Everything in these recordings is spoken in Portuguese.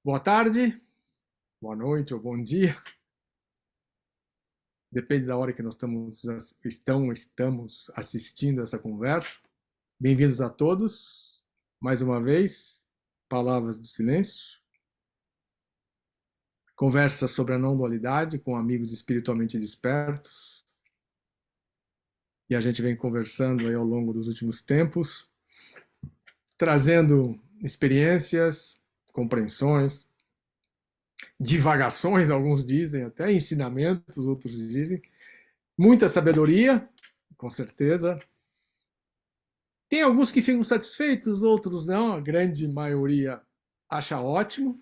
Boa tarde, boa noite ou bom dia, depende da hora que nós estamos assistindo essa conversa. Bem-vindos a todos, mais uma vez, Palavras do Silêncio, conversa sobre a não-dualidade com amigos espiritualmente despertos, e a gente vem conversando aí ao longo dos últimos tempos, trazendo experiências, compreensões, divagações, alguns dizem, até ensinamentos, outros dizem, muita sabedoria, com certeza. Tem alguns que ficam satisfeitos, outros não, a grande maioria acha ótimo.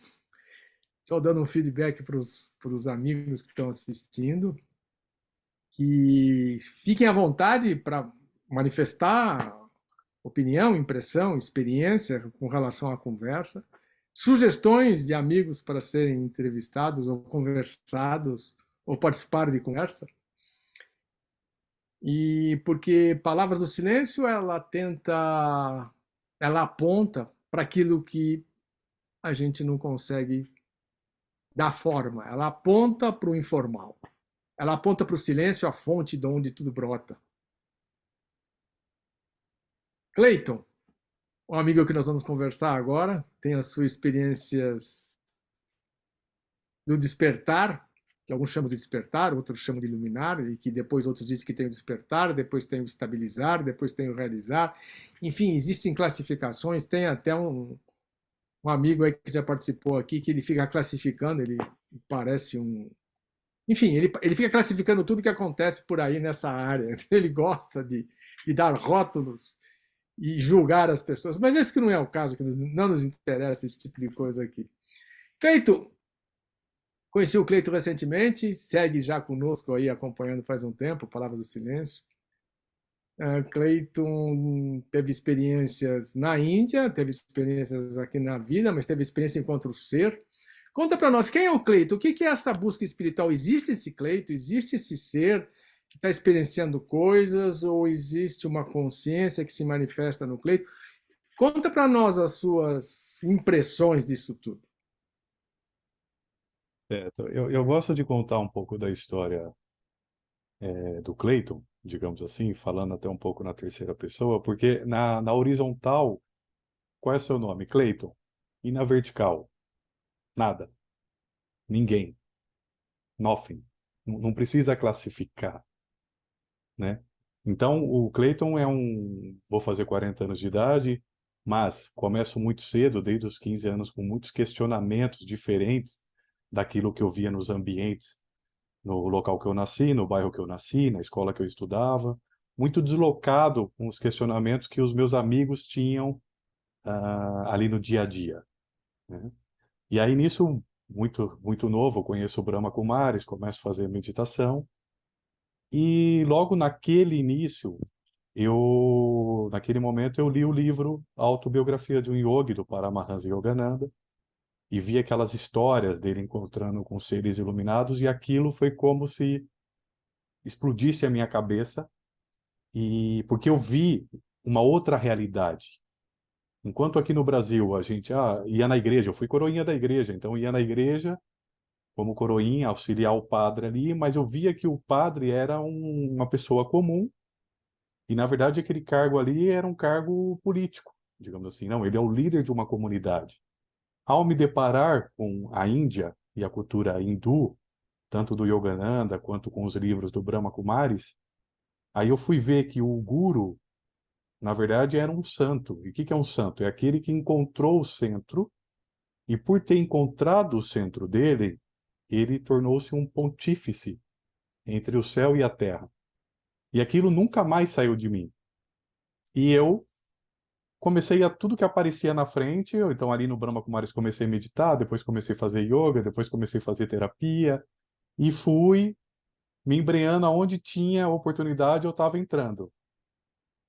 Só dando um feedback para os amigos que estão assistindo, que fiquem à vontade para manifestar opinião, impressão, experiência com relação à conversa, sugestões de amigos para serem entrevistados ou conversados ou participar de conversa. E porque Palavras do Silêncio, ela aponta para aquilo que a gente não consegue dar forma, ela aponta para o informal, ela aponta para o silêncio, a fonte de onde tudo brota. Cleiton, o amigo que nós vamos conversar agora, tem as suas experiências do despertar, que alguns chamam de despertar, outros chamam de iluminar, e que depois outros dizem que tem o despertar, depois tem o estabilizar, depois tem o realizar. Enfim, existem classificações, tem até um amigo aí que já participou aqui, que ele fica classificando, ele parece um... Enfim, ele fica classificando tudo que acontece por aí nessa área. Ele gosta de dar rótulos e julgar as pessoas, mas esse que não é o caso, que não nos interessa esse tipo de coisa aqui. Cleito, conheci o Cleito recentemente, segue já conosco aí, acompanhando faz um tempo, Palavra do Silêncio. Cleiton teve experiências na Índia, teve experiências aqui na vida, mas teve experiência enquanto ser. Conta para nós, quem é o Cleiton? O que é essa busca espiritual? Existe esse Cleiton? Existe esse ser que está experienciando coisas? Ou existe uma consciência que se manifesta no Cleiton? Conta para nós as suas impressões disso tudo. Certo. Eu gosto de contar um pouco da história do Clayton, digamos assim, falando até um pouco na terceira pessoa, porque na horizontal, qual é o seu nome? Clayton. E na vertical? Nada. Ninguém. Nothing. Não precisa classificar, né? Então, o Clayton vou fazer 40 anos de idade, mas começo muito cedo, desde os 15 anos, com muitos questionamentos diferentes daquilo que eu via nos ambientes no local que eu nasci, no bairro que eu nasci, na escola que eu estudava, muito deslocado com os questionamentos que os meus amigos tinham ali no dia a dia, né? E aí nisso, muito novo, eu conheço o Brahma Kumaris, começo a fazer meditação, e logo naquele início, naquele momento, eu li o livro Autobiografia de um Yogi, do Paramahansa Yogananda, e vi aquelas histórias dele encontrando com seres iluminados, e aquilo foi como se explodisse a minha cabeça, e porque eu vi uma outra realidade. Enquanto aqui no Brasil a gente ia na igreja, eu fui coroinha da igreja, então ia na igreja como coroinha, auxiliar o padre ali, mas eu via que o padre era uma pessoa comum, e na verdade aquele cargo ali era um cargo político, digamos assim. Não, ele é o líder de uma comunidade. Ao me deparar com a Índia e a cultura hindu, tanto do Yogananda quanto com os livros do Brahma Kumaris, aí eu fui ver que o guru, na verdade, era um santo. E o que é um santo? É aquele que encontrou o centro, e por ter encontrado o centro dele, ele tornou-se um pontífice entre o céu e a terra. E aquilo nunca mais saiu de mim. E eu comecei a tudo que aparecia na frente, então ali no Brahma Kumaris comecei a meditar, depois comecei a fazer yoga, depois comecei a fazer terapia, e fui me embrenhando aonde tinha oportunidade, eu estava entrando,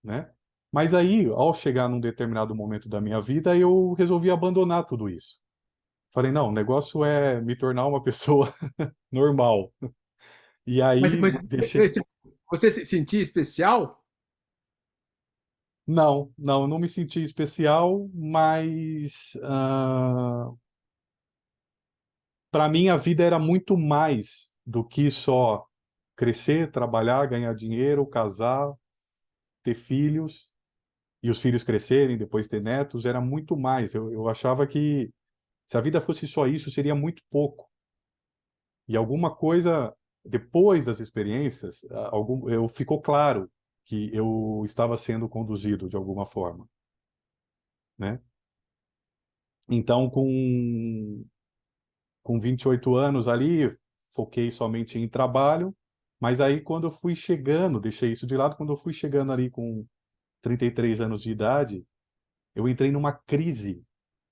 né? Mas aí, ao chegar num determinado momento da minha vida, eu resolvi abandonar tudo isso. Falei, não, o negócio é me tornar uma pessoa normal. E Mas, aí mas deixei. você se sentia especial? Não me senti especial, mas para mim a vida era muito mais do que só crescer, trabalhar, ganhar dinheiro, casar, ter filhos, e os filhos crescerem, depois ter netos, era muito mais. Eu achava que se a vida fosse só isso, seria muito pouco. E alguma coisa, depois das experiências, ficou claro que eu estava sendo conduzido de alguma forma, né? Então, com 28 anos ali, foquei somente em trabalho, mas aí quando eu fui chegando, deixei isso de lado, quando eu fui chegando ali com 33 anos de idade, eu entrei numa crise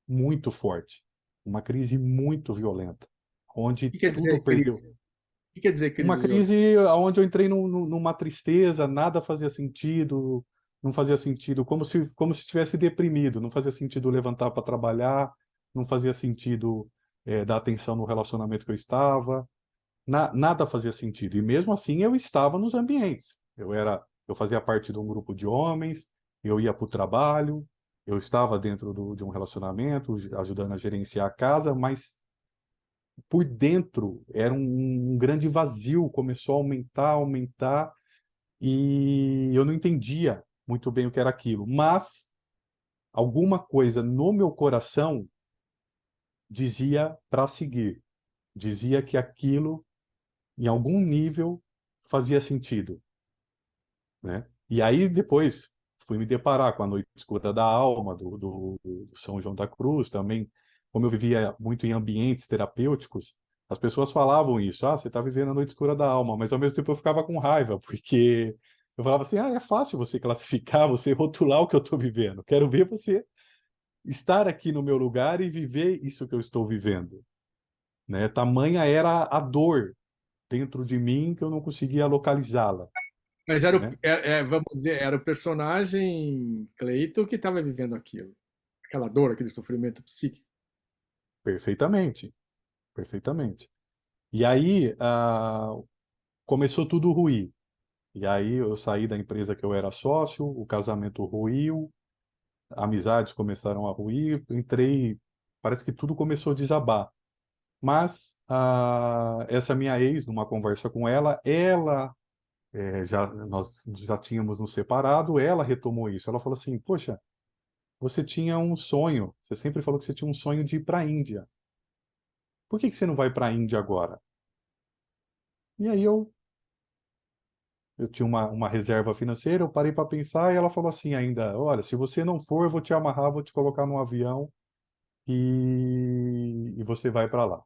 muito forte, uma crise muito violenta, O onde que quer tudo dizer perdeu. crise? O que quer dizer Uma crise violenta? crise onde eu entrei numa tristeza, nada fazia sentido, não fazia sentido, como se tivesse deprimido, não fazia sentido levantar para trabalhar, não fazia sentido dar atenção no relacionamento que eu estava, nada fazia sentido. E mesmo assim eu estava nos ambientes. Eu fazia parte de um grupo de homens, eu ia para o trabalho, eu estava dentro de um relacionamento, ajudando a gerenciar a casa, mas por dentro era um grande vazio, começou a aumentar, aumentar, e eu não entendia muito bem o que era aquilo. Mas alguma coisa no meu coração dizia para seguir, dizia que aquilo, em algum nível, fazia sentido, né? E aí depois fui me deparar com a Noite Escura da Alma, do São João da Cruz, também, como eu vivia muito em ambientes terapêuticos, as pessoas falavam isso, você está vivendo a Noite Escura da Alma, mas ao mesmo tempo eu ficava com raiva, porque eu falava assim, é fácil você classificar, você rotular o que eu estou vivendo, quero ver você estar aqui no meu lugar e viver isso que eu estou vivendo, né? Tamanha era a dor dentro de mim que eu não conseguia localizá-la, Mas né? vamos dizer, era o personagem Cleito que estava vivendo aquilo. Aquela dor, aquele sofrimento psíquico. Perfeitamente, perfeitamente. E aí começou tudo ruir. E aí eu saí da empresa que eu era sócio, o casamento ruiu, amizades começaram a ruir, entrei, parece que tudo começou a desabar. Mas essa minha ex, numa conversa com ela nós já tínhamos nos separado, ela retomou isso. Ela falou assim: Poxa, você tinha um sonho, você sempre falou que você tinha um sonho de ir para a Índia. Por que você não vai para a Índia agora? E aí eu tinha uma reserva financeira, eu parei para pensar e ela falou assim ainda, olha, se você não for, eu vou te amarrar, vou te colocar num avião e você vai para lá.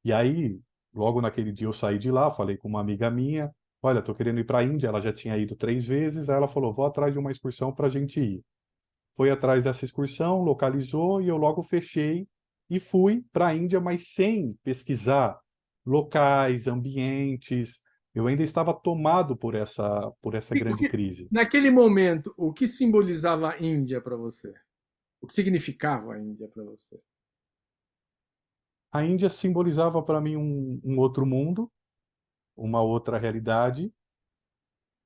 E aí, logo naquele dia eu saí de lá, falei com uma amiga minha, olha, tô querendo ir para a Índia, ela já tinha ido 3 vezes, aí ela falou, vou atrás de uma excursão para a gente ir. Foi atrás dessa excursão, localizou e eu logo fechei e fui para a Índia, mas sem pesquisar locais, ambientes. Eu ainda estava tomado por essa grande crise. Naquele momento, o que simbolizava a Índia para você? O que significava a Índia para você? A Índia simbolizava para mim um outro mundo, uma outra realidade.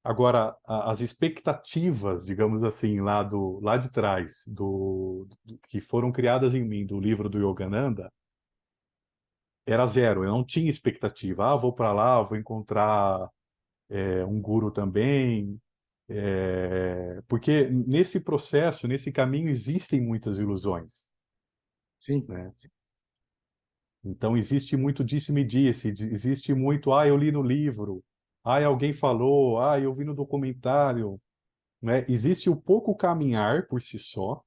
Agora, as expectativas, digamos assim, lá de trás, que foram criadas em mim do livro do Yogananda, era zero. Eu não tinha expectativa. Vou para lá, vou encontrar um guru também. Porque nesse processo, nesse caminho, existem muitas ilusões, Sim. né? Então existe muito disse-me-disse, existe muito, eu li no livro, alguém falou, eu vi no documentário, né? Existe o pouco caminhar por si só,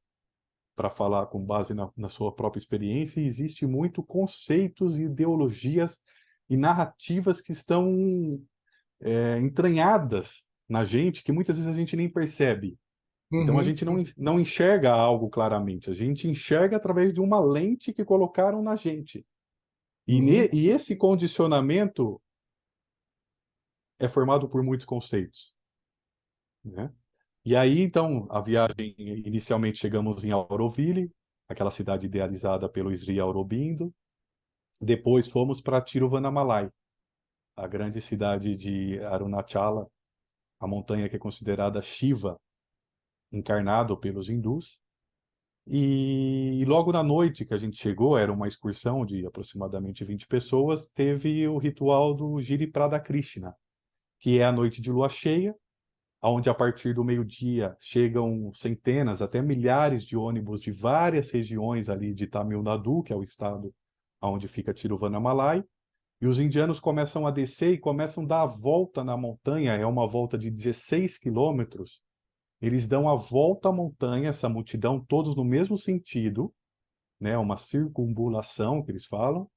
para falar com base na sua própria experiência, e existe muito conceitos, ideologias e narrativas que estão entranhadas na gente, que muitas vezes a gente nem percebe. Então a Uhum. gente não enxerga algo claramente, a gente enxerga através de uma lente que colocaram na gente. Uhum. E esse condicionamento é formado por muitos conceitos, né? E aí, então, a viagem, inicialmente chegamos em Auroville, aquela cidade idealizada pelo Sri Aurobindo. Depois fomos para Tiruvannamalai, a grande cidade de Arunachala, a montanha que é considerada Shiva, encarnado pelos hindus. E logo na noite que a gente chegou, era uma excursão de aproximadamente 20 pessoas, teve o ritual do Giri Prada Krishna, que é a noite de lua cheia, onde a partir do meio-dia chegam centenas, até milhares de ônibus de várias regiões ali de Tamil Nadu, que é o estado onde fica Tiruvannamalai, e os indianos começam a descer e começam a dar a volta na montanha, é uma volta de 16 quilômetros. Eles dão a volta à montanha, essa multidão, todos no mesmo sentido, né, uma circunvalação que eles falam,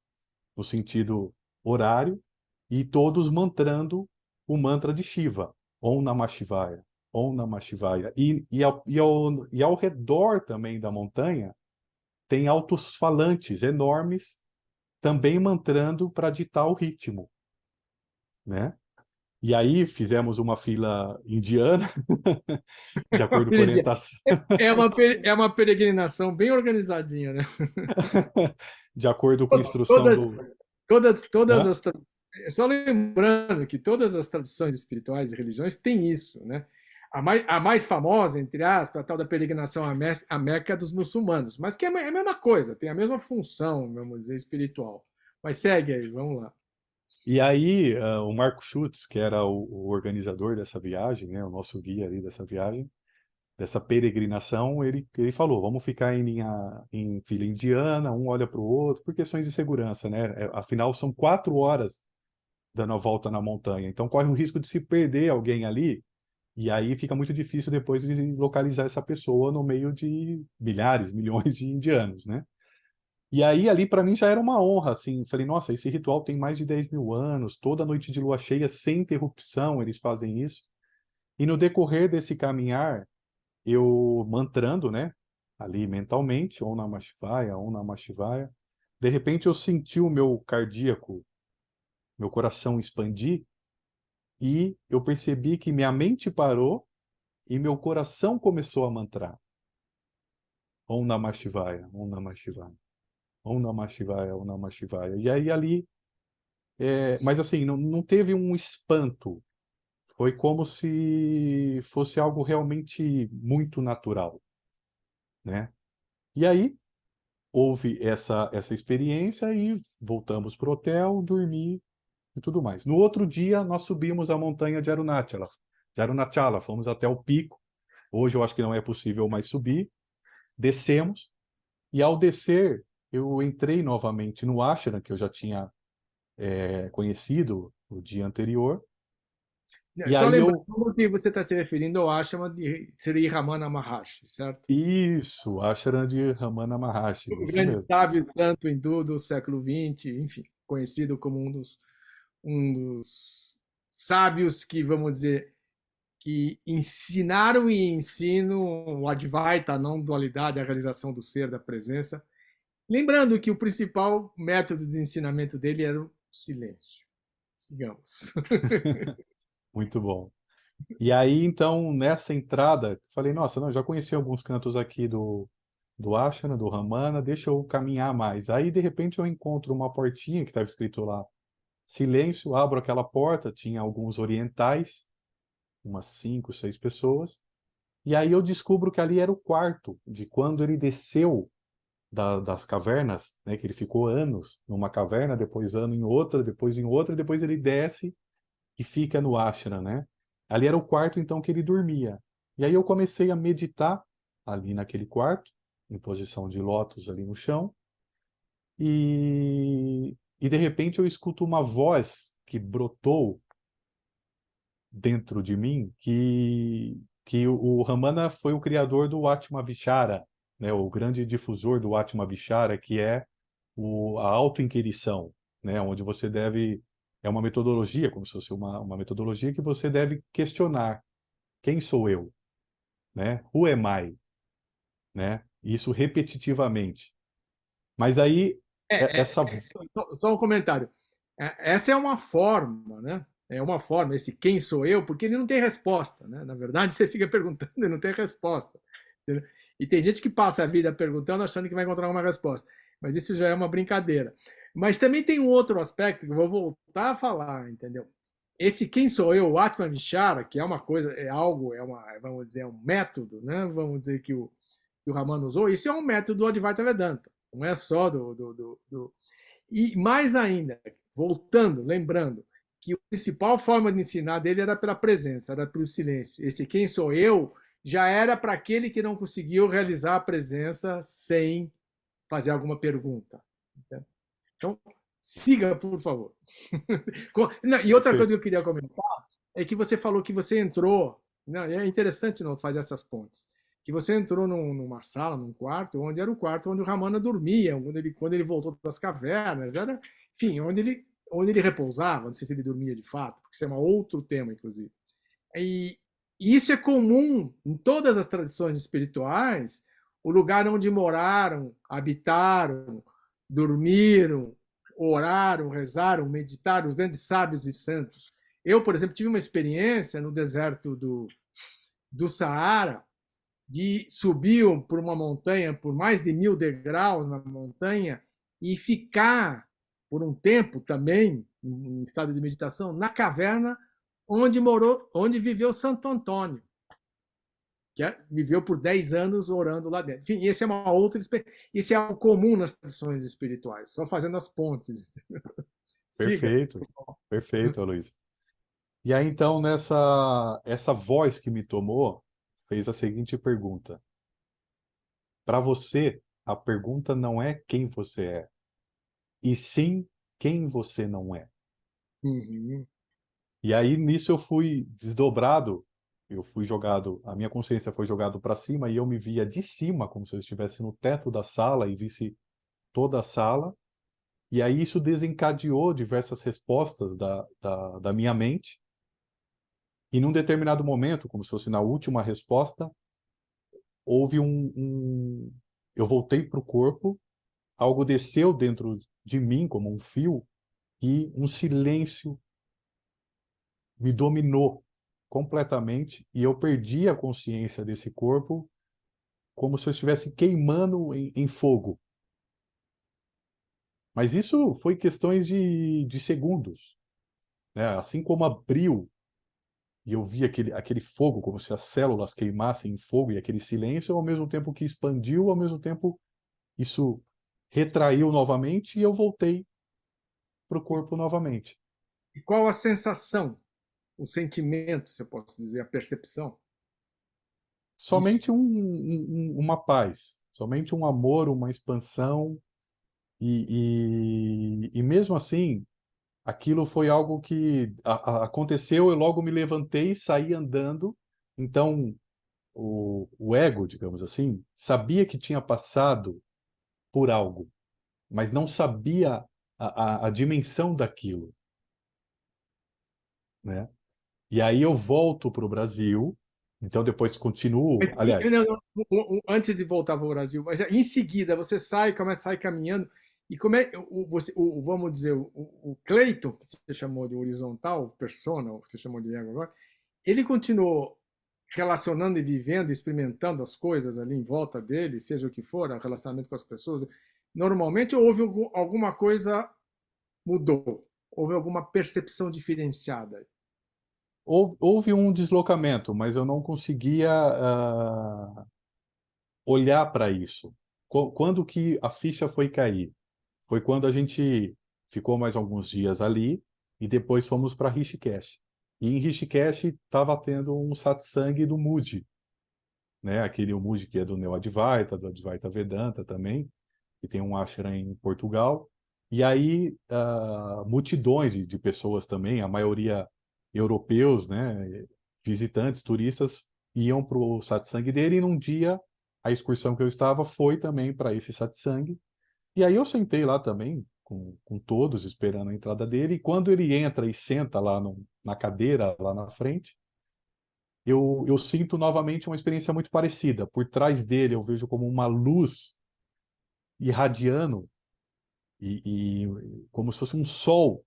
no sentido horário, e todos mantrando o mantra de Shiva, Om Namah Shivaya, Om Namah Shivaya. E ao redor também da montanha tem altos-falantes enormes, também mantrando para ditar o ritmo, né? E aí fizemos uma fila indiana, de acordo com a orientação, É uma peregrinação bem organizadinha, né? de acordo com a instrução Todas, do... todas Hã? as só lembrando que todas as tradições espirituais e religiões têm isso, né? A mais famosa, entre aspas, a tal da peregrinação à Meca dos muçulmanos, mas que é a mesma coisa, tem a mesma função, vamos dizer, espiritual. Mas segue aí, vamos lá. E aí, o Marco Schutz, que era o organizador dessa viagem, né, o nosso guia ali dessa viagem, dessa peregrinação, ele falou, vamos ficar em fila indiana, um olha para o outro, por questões de segurança, né? Afinal, são 4 horas dando a volta na montanha, então corre o risco de se perder alguém ali, e aí fica muito difícil depois de localizar essa pessoa no meio de milhares, milhões de indianos, né? E aí, ali, para mim, já era uma honra, assim. Falei, nossa, esse ritual tem mais de 10 mil anos, toda noite de lua cheia, sem interrupção, eles fazem isso. E no decorrer desse caminhar, eu mantrando, né, ali mentalmente, Om Namah Shivaya, Om Namah Shivaya. De repente, eu senti o meu cardíaco, meu coração expandir, e eu percebi que minha mente parou e meu coração começou a mantrar. Om Namah Shivaya, Om Namah Shivaya, Om Namah Shivaya, Om Namah Shivaya. E aí, ali, mas assim, não teve um espanto. Foi como se fosse algo realmente muito natural, né? E aí houve essa experiência e voltamos para o hotel, dormi e tudo mais. No outro dia, nós subimos a montanha de Arunachala, fomos até o pico. Hoje eu acho que não é possível mais subir. Descemos e ao descer, eu entrei novamente no ashram que eu já tinha conhecido o dia anterior. E Só aí lembrando que você está se referindo ao ashram de Sri Ramana Maharshi, certo? isso, ashram de Ramana Maharshi, O isso grande mesmo. sábio santo hindu do século XX, enfim, conhecido como um dos sábios que, vamos dizer, que ensinaram e ensinam o Advaita, a não dualidade, a realização do ser, da presença. Lembrando que o principal método de ensinamento dele era o silêncio. Sigamos. Muito bom. E aí, então, nessa entrada, falei, nossa, não, já conheci alguns cantos aqui do Ashram, do Ramana, deixa eu caminhar mais. Aí, de repente, eu encontro uma portinha que estava escrito lá, silêncio, abro aquela porta, tinha alguns orientais, umas 5, 6 pessoas, e aí eu descubro que ali era o quarto de quando ele desceu das cavernas, né, que ele ficou anos numa caverna, depois ano em outra, e depois ele desce e fica no ashram, né? Ali era o quarto, então, que ele dormia. E aí eu comecei a meditar ali naquele quarto, em posição de lótus ali no chão, e de repente eu escuto uma voz que brotou dentro de mim, que o Ramana foi o criador do Atma Vichara, né? O grande difusor do Atma Vichara, que é a autoinquirição, né? Onde você deve... É uma metodologia, como se fosse uma metodologia que você deve questionar. Quem sou eu? Né? Who am I? Né? Isso repetitivamente. Mas aí, essa... Só um comentário. Essa é uma forma, né? É uma forma, esse quem sou eu, porque ele não tem resposta, né? Na verdade, você fica perguntando e não tem resposta. Entendeu? E tem gente que passa a vida perguntando, achando que vai encontrar uma resposta. Mas isso já é uma brincadeira. Mas também tem um outro aspecto que eu vou voltar a falar, entendeu? Esse quem sou eu, o Atma Vichara, que é uma coisa, é algo, vamos dizer, é um método, né? Vamos dizer que que o Ramana usou, isso é um método do Advaita Vedanta, não é só E mais ainda, voltando, lembrando, que a principal forma de ensinar dele era pela presença, era pelo silêncio. Esse quem sou eu já era para aquele que não conseguiu realizar a presença sem fazer alguma pergunta. Então, siga, por favor. E outra coisa Perfeito. que eu queria comentar é que você falou que você entrou. Não, é interessante não fazer essas pontes. Que você entrou numa sala, num quarto, onde era o quarto onde o Ramana dormia, quando ele voltou das cavernas, era, enfim, onde ele repousava. Não sei se ele dormia de fato, porque isso é um outro tema, inclusive. E isso é comum em todas as tradições espirituais, o lugar onde moraram, habitaram, dormiram, oraram, rezaram, meditaram, os grandes sábios e santos. Eu, por exemplo, tive uma experiência no deserto do Saara, de subir por uma montanha, por mais de 1000 degraus na montanha, e ficar por um tempo também, em estado de meditação, na caverna onde viveu Santo Antônio, que viveu por 10 anos orando lá dentro. Enfim, esse é uma outra isso é algo comum nas tradições espirituais, só fazendo as pontes. Siga. Perfeito. Perfeito, Luiz. E aí, então, essa voz que me tomou fez a seguinte pergunta. Para você, a pergunta não é quem você é, e sim quem você não é. Uhum. E aí, nisso, eu fui desdobrado, eu fui jogado, a minha consciência foi jogada para cima e eu me via de cima, como se eu estivesse no teto da sala e visse toda a sala. E aí, isso desencadeou diversas respostas da minha mente. E num determinado momento, como se fosse na última resposta, houve eu voltei para o corpo, algo desceu dentro de mim como um fio e um silêncio me dominou completamente e eu perdi a consciência desse corpo como se eu estivesse queimando em fogo. Mas isso foi questões de segundos, né? Assim como abriu e eu vi aquele fogo, como se as células queimassem em fogo e aquele silêncio, ao mesmo tempo que expandiu, ao mesmo tempo isso retraiu novamente e eu voltei para o corpo novamente. E qual a sensação, o sentimento, se eu posso dizer, a percepção disso? Somente uma paz, somente um amor, uma expansão, e mesmo assim, aquilo foi algo que aconteceu, eu logo me levantei, saí andando, então o ego, digamos assim, sabia que tinha passado por algo, mas não sabia a dimensão daquilo, né? E aí eu volto para o Brasil, então depois continuo, aliás, Não, não, antes de voltar para o Brasil, mas em seguida você sai, começa a sair caminhando, e como é vamos dizer, o Cleiton, que você chamou de horizontal, persona, ou que você chamou de ego agora, ele continuou relacionando e vivendo, experimentando as coisas ali em volta dele, seja o que for, o relacionamento com as pessoas. Normalmente houve alguma coisa mudou, houve alguma percepção diferenciada. houve um deslocamento, mas eu não conseguia olhar para isso. Quando que a ficha foi cair? Foi quando a gente ficou mais alguns dias ali e depois fomos para Rishikesh. E em Rishikesh estava tendo um satsang do Moody, né? Aquele Moody que é do Neo Advaita, do Advaita Vedanta também, que tem um ashram em Portugal. E aí, multidões de pessoas também, a maioria europeus, né? Visitantes, turistas, iam para o satsang dele. E num dia, a excursão que eu estava foi também para esse satsang. E aí eu sentei lá também, com todos, esperando a entrada dele. E quando ele entra e senta lá na cadeira, lá na frente, eu sinto novamente uma experiência muito parecida. Por trás dele, eu vejo como uma luz irradiando e como se fosse um sol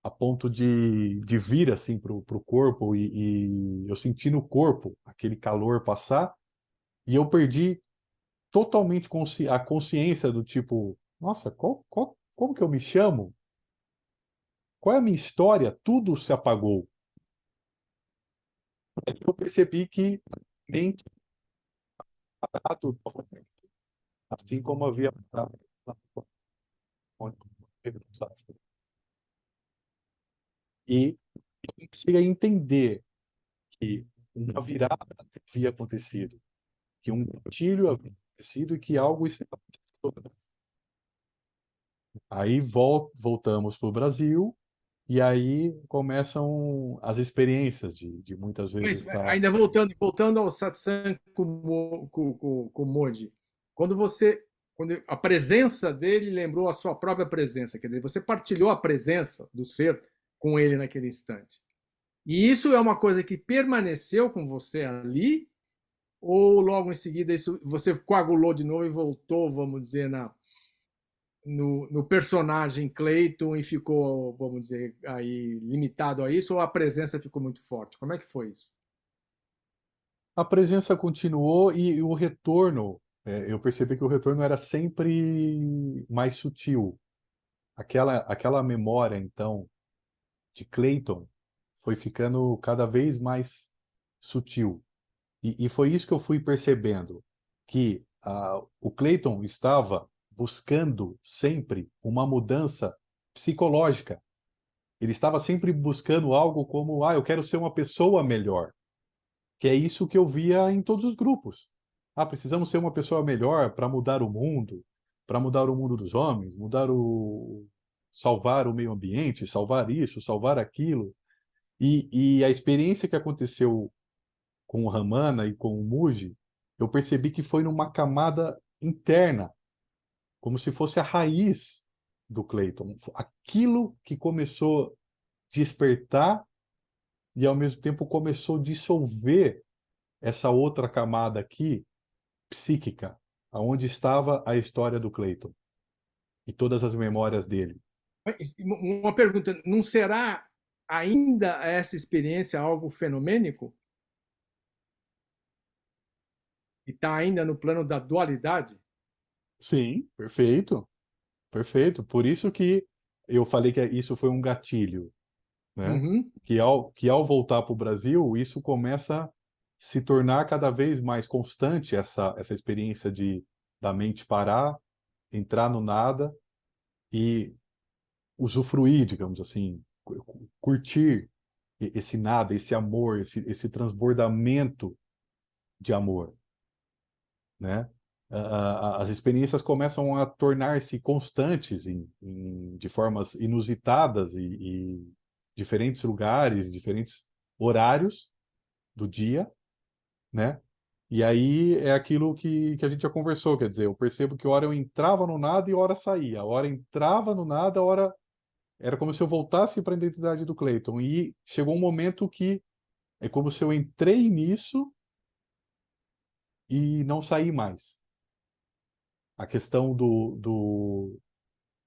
a ponto de vir assim para o corpo e eu senti no corpo aquele calor passar e eu perdi totalmente a consciência do tipo, nossa, como que eu me chamo? Qual é a minha história? Tudo se apagou. Eu percebi que mente parado, assim como havia parado onde ele não sabe. E eu comecei a entender que uma virada havia acontecido, que um gatilho havia acontecido e que algo estava. Aí voltamos para o Brasil e aí começam as experiências de muitas vezes Mas, estar. ainda voltando ao satsang com o Modi, quando a presença dele lembrou a sua própria presença, quer dizer, você partilhou a presença do ser com ele naquele instante. E isso é uma coisa que permaneceu com você ali, ou logo em seguida você coagulou de novo e voltou, vamos dizer, no personagem Clayton e ficou, vamos dizer, aí limitado a isso, ou a presença ficou muito forte? Como é que foi isso? A presença continuou e o retorno, eu percebi que o retorno era sempre mais sutil. Aquela memória, então, de Clayton foi ficando cada vez mais sutil. E foi isso que eu fui percebendo, que o Clayton estava buscando sempre uma mudança psicológica. Ele estava sempre buscando algo como, eu quero ser uma pessoa melhor. Que é isso que eu via em todos os grupos. Precisamos ser uma pessoa melhor para mudar o mundo dos homens, salvar o meio ambiente, salvar isso, salvar aquilo. E a experiência que aconteceu com o Ramana e com o Muji, eu percebi que foi numa camada interna, como se fosse a raiz do Clayton. Aquilo que começou a despertar e ao mesmo tempo começou a dissolver essa outra camada aqui, psíquica, aonde estava a história do Clayton e todas as memórias dele. Uma pergunta, não será ainda essa experiência algo fenomênico? E está ainda no plano da dualidade? Sim, perfeito, perfeito. Por isso que eu falei que isso foi um gatilho, né? Uhum. Que ao voltar para o Brasil, isso começa a se tornar cada vez mais constante, essa experiência da mente parar, entrar no nada e usufruir, digamos assim, curtir esse nada, esse amor, esse transbordamento de amor, né? As experiências começam a tornar-se constantes de formas inusitadas e diferentes lugares, diferentes horários do dia, né? E aí é aquilo que a gente já conversou, quer dizer, eu percebo que hora eu entrava no nada e hora saía, a hora entrava no nada, a hora era como se eu voltasse para a identidade do Clayton. E chegou um momento que é como se eu entrei nisso e não saí mais. A questão do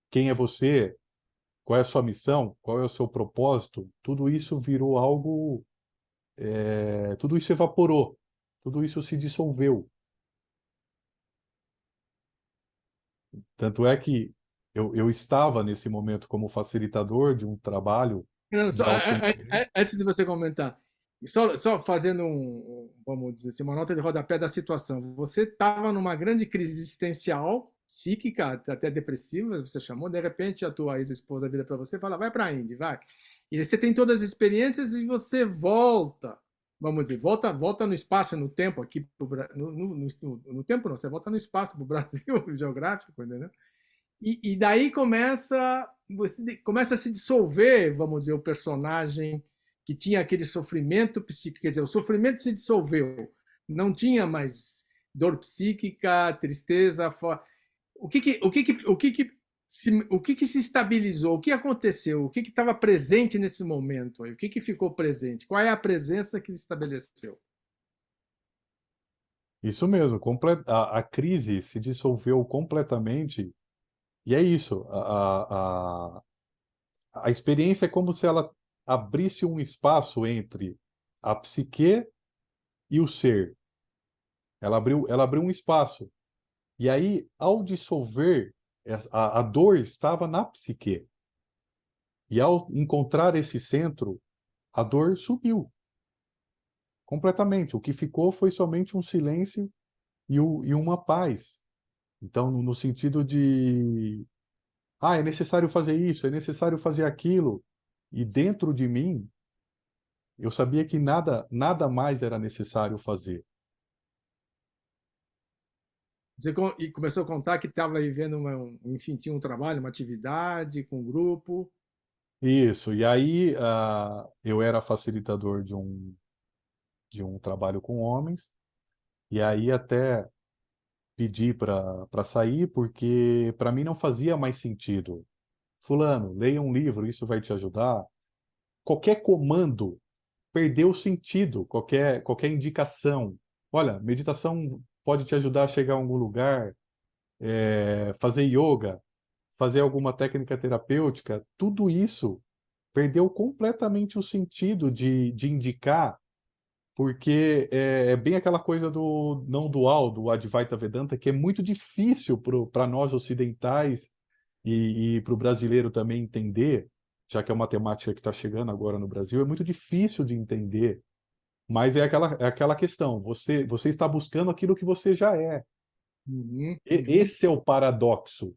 quem é você, qual é a sua missão, qual é o seu propósito, tudo isso virou algo, tudo isso evaporou, tudo isso se dissolveu. Tanto é que eu estava nesse momento como facilitador de um trabalho Não, de autoconhecimento. antes de você comentar, só fazendo vamos dizer assim, uma nota de rodapé da situação. Você estava numa grande crise existencial, psíquica, até depressiva, você chamou, de repente a tua ex-esposa vira para você e fala, vai para a Índia, vai. E você tem todas as experiências e você volta, vamos dizer, volta no espaço, no tempo aqui, no tempo não, você volta no espaço para o Brasil geográfico, entendeu? E daí começa a se dissolver, vamos dizer, o personagem que tinha aquele sofrimento psíquico, quer dizer, o sofrimento se dissolveu, não tinha mais dor psíquica, tristeza. O que que se estabilizou? O que aconteceu? O que estava presente nesse momento? O que ficou presente? Qual é a presença que se estabeleceu? Isso mesmo, a crise se dissolveu completamente. E é isso. A experiência é como se ela abrisse um espaço entre a psique e o ser. Ela abriu um espaço. E aí, ao dissolver, a dor estava na psique. E ao encontrar esse centro, a dor sumiu completamente. O que ficou foi somente um silêncio e uma paz. Então, no sentido de, é necessário fazer isso, é necessário fazer aquilo, e dentro de mim, eu sabia que nada mais era necessário fazer. E começou a contar que estava vivendo, enfim, tinha um trabalho, uma atividade com um grupo. Isso, e aí eu era facilitador de um trabalho com homens, e aí até pedi para sair, porque para mim não fazia mais sentido. Fulano, leia um livro, isso vai te ajudar. Qualquer comando perdeu o sentido, qualquer indicação. Olha, meditação pode te ajudar a chegar a algum lugar, fazer yoga, fazer alguma técnica terapêutica, tudo isso perdeu completamente o sentido de indicar, porque é bem aquela coisa do não dual, do Advaita Vedanta, que é muito difícil para nós ocidentais e para o brasileiro também entender, já que é uma temática que está chegando agora no Brasil, é muito difícil de entender, mas é aquela questão, você está buscando aquilo que você já é. Uhum, uhum. Esse é o paradoxo.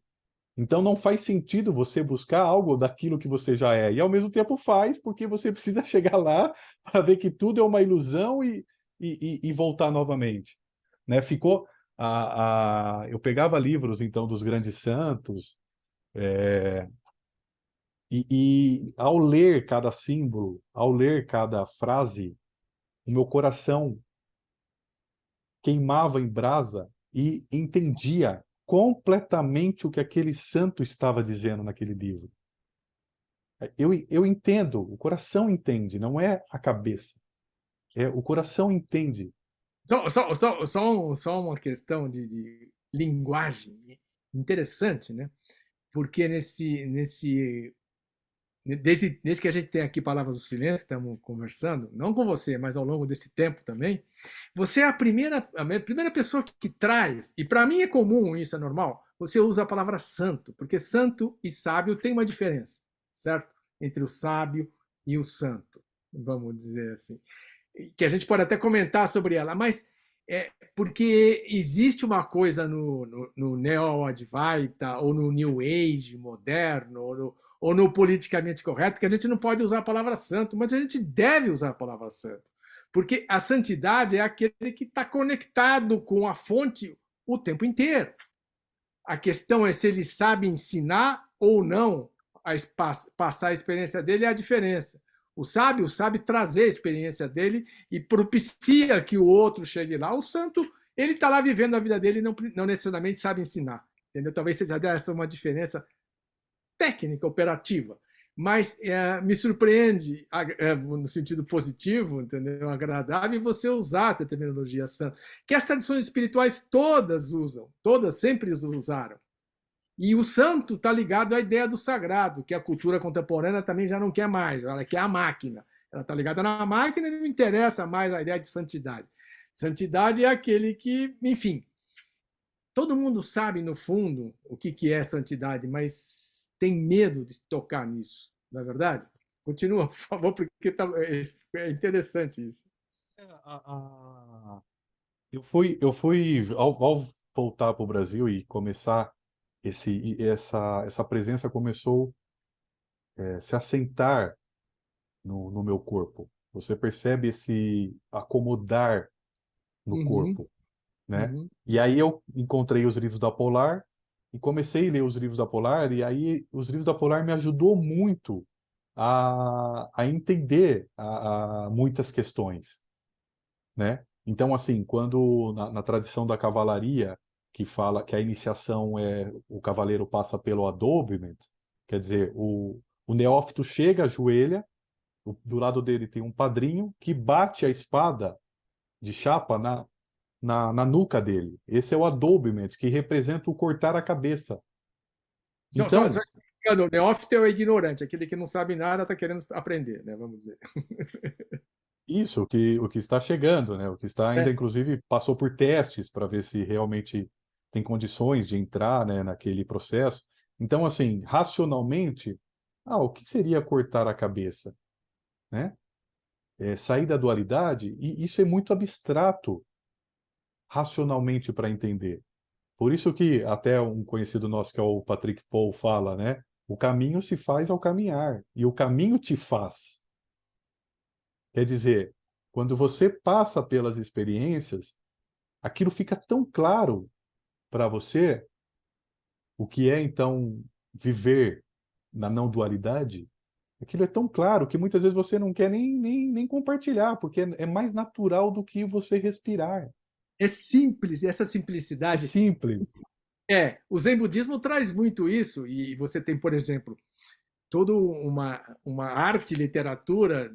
Então não faz sentido você buscar algo daquilo que você já é. E ao mesmo tempo faz, porque você precisa chegar lá para ver que tudo é uma ilusão e voltar novamente. Né? Ficou. Eu pegava livros então dos grandes santos, e ao ler cada símbolo, ao ler cada frase, o meu coração queimava em brasa e entendia completamente o que aquele santo estava dizendo naquele livro. Eu entendo, o coração entende, não é a cabeça. O coração entende. Só uma questão de linguagem interessante, né? Porque desde que a gente tem aqui Palavras do Silêncio, estamos conversando, não com você, mas ao longo desse tempo também, você é a primeira pessoa que traz, e para mim é comum, isso é normal, você usa a palavra santo, porque santo e sábio tem uma diferença, certo? Entre o sábio e o santo, vamos dizer assim. Que a gente pode até comentar sobre ela, mas porque existe uma coisa no Neo-Advaita, ou no New Age moderno, ou no politicamente correto, que a gente não pode usar a palavra santo, mas a gente deve usar a palavra santo. Porque a santidade é aquele que está conectado com a fonte o tempo inteiro. A questão é se ele sabe ensinar ou não, passar a experiência dele é a diferença. O sábio sabe trazer a experiência dele e propicia que o outro chegue lá. O santo, ele está lá vivendo a vida dele e não necessariamente sabe ensinar. Entendeu? Talvez seja essa uma diferença técnica, operativa. Mas me surpreende, no sentido positivo, entendeu? Agradável, você usar essa terminologia santa, que as tradições espirituais todas usam, todas sempre usaram. E o santo está ligado à ideia do sagrado, que a cultura contemporânea também já não quer mais, ela quer a máquina. Ela está ligada na máquina e não interessa mais a ideia de santidade. Santidade é aquele que, enfim, todo mundo sabe no fundo o que é santidade, mas tem medo de tocar nisso, não é verdade? Continua, por favor, porque é interessante isso. É, a- a- eu fui ao voltar para o Brasil e começar essa presença começou se assentar no meu corpo. Você percebe esse acomodar no Uhum, corpo, né? uhum. E aí eu encontrei os livros da Polar e comecei a ler os livros da Polar, e aí os livros da Polar me ajudou muito a entender a muitas questões, né? Então, assim, quando na tradição da cavalaria, que fala que a iniciação o cavaleiro passa pelo adobement, quer dizer, o neófito chega, ajoelha, do lado dele tem um padrinho que bate a espada de chapa na nuca dele. Esse é o adobement, que representa o cortar a cabeça. Só Então, explicando, o neófito é o ignorante, aquele que não sabe nada está querendo aprender, né? Vamos dizer. isso, o que está chegando, né? O que está ainda, É. inclusive, passou por testes para ver se realmente tem condições de entrar, né, naquele processo. Então, assim, racionalmente, o que seria cortar a cabeça, né? Sair da dualidade, e isso é muito abstrato. racionalmente para entender. Por isso que até um conhecido nosso, que é o Patrick Paul, fala, né? O caminho se faz ao caminhar, e o caminho te faz. Quer dizer, quando você passa pelas experiências, aquilo fica tão claro para você, o que é então viver na não dualidade, aquilo é tão claro que muitas vezes você não quer nem compartilhar, porque é mais natural do que você respirar. É simples, e essa É simplicidade. simples. O Zen budismo traz muito isso, e você tem, por exemplo, toda uma arte e literatura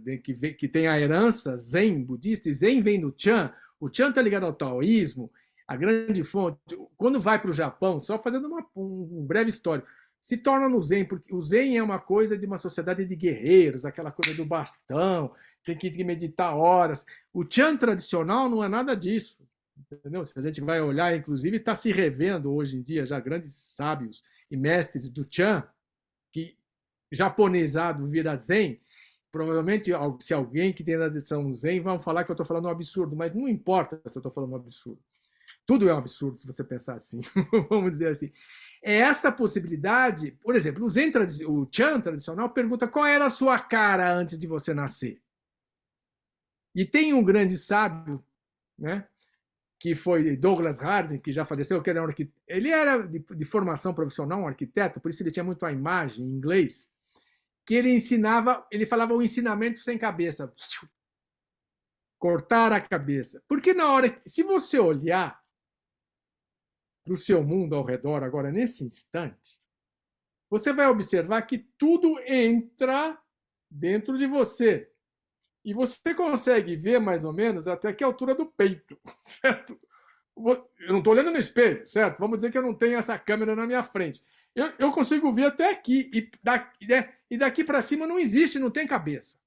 que tem a herança Zen budista, e Zen vem do Chan, o Chan está ligado ao taoísmo, a grande fonte. Quando vai para o Japão, só fazendo um breve histórico, se torna no Zen, porque o Zen é uma coisa de uma sociedade de guerreiros, aquela coisa do bastão, tem que meditar horas. O Chan tradicional não é nada disso. Entendeu? Se a gente vai olhar, inclusive, está se revendo hoje em dia já grandes sábios e mestres do Chan, que japonesado vira Zen. Provavelmente, se alguém que tem a tradição Zen vão falar que eu estou falando um absurdo, mas não importa se eu estou falando um absurdo. Tudo é um absurdo se você pensar assim, vamos dizer assim. É essa possibilidade, por exemplo, o Chan tradicional pergunta qual era a sua cara antes de você nascer. E tem um grande sábio, né, que foi Douglas Harding, que já faleceu, que era ele era de formação profissional, um arquiteto, por isso ele tinha muito a imagem em inglês, que ele ensinava, ele falava o ensinamento sem cabeça, cortar a cabeça. Porque na hora, se você olhar para o seu mundo ao redor agora, nesse instante, você vai observar que tudo entra dentro de você. E você consegue ver mais ou menos até que altura do peito, certo? Eu não estou olhando no espelho, certo? Vamos dizer que eu não tenho essa câmera na minha frente. Eu consigo ver até aqui, e daqui para cima não existe, não tem cabeça.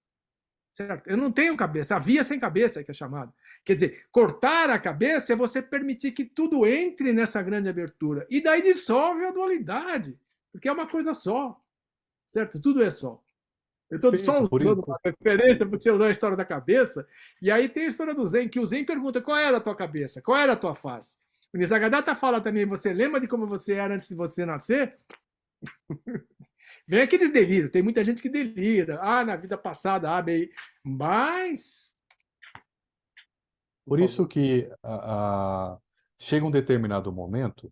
Certo? Eu não tenho cabeça, a via sem cabeça que é chamada. Quer dizer, cortar a cabeça é você permitir que tudo entre nessa grande abertura. E daí dissolve a dualidade, porque é uma coisa só. Certo? Tudo é só. Eu estou só Perfeito. usando uma referência porque você usou a história da cabeça. E aí tem a história do Zen, que o Zen pergunta qual era a tua cabeça, qual era a tua face. O Nisargadatta fala também, você lembra de como você era antes de você nascer? Vem aqueles delírios, tem muita gente que delira. Ah, na vida passada, A, B, mas... Por Por isso favor. que chega um determinado momento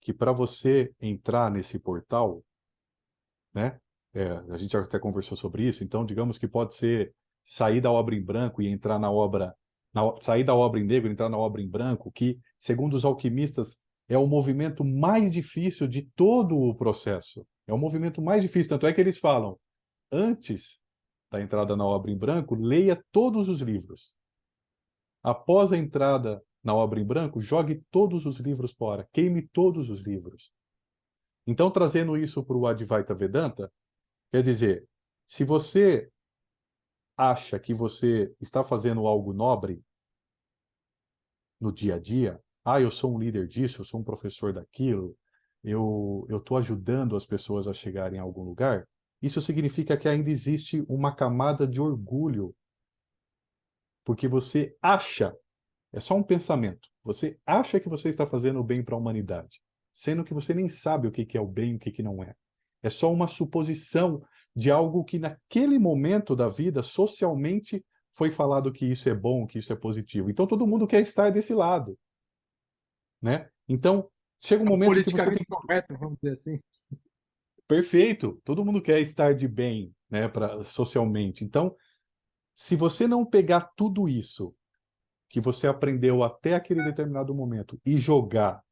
que para você entrar nesse portal, né? A gente até conversou sobre isso, então digamos que pode ser sair da obra em branco e entrar na obra, sair da obra em negro e entrar na obra em branco, que, segundo os alquimistas, é o movimento mais difícil de todo o processo. É o movimento mais difícil, tanto é que eles falam, antes da entrada na obra em branco, leia todos os livros. Após a entrada na obra em branco, jogue todos os livros fora, queime todos os livros. Então, trazendo isso para o Advaita Vedanta, quer dizer, se você acha que você está fazendo algo nobre no dia a dia, eu sou um líder disso, eu sou um professor daquilo, eu estou ajudando as pessoas a chegarem a algum lugar, isso significa que ainda existe uma camada de orgulho, porque você acha, é só um pensamento, você acha que você está fazendo o bem para a humanidade, sendo que você nem sabe o que é o bem e o que não é. É só uma suposição de algo que naquele momento da vida, socialmente, foi falado que isso é bom, que isso é positivo. Então todo mundo quer estar desse lado, né? Então chega um É momento que você politicamente tem... correto, vamos dizer assim. Perfeito, todo mundo quer estar de bem, né, socialmente. Então, se você não pegar tudo isso que você aprendeu até aquele determinado momento e jogar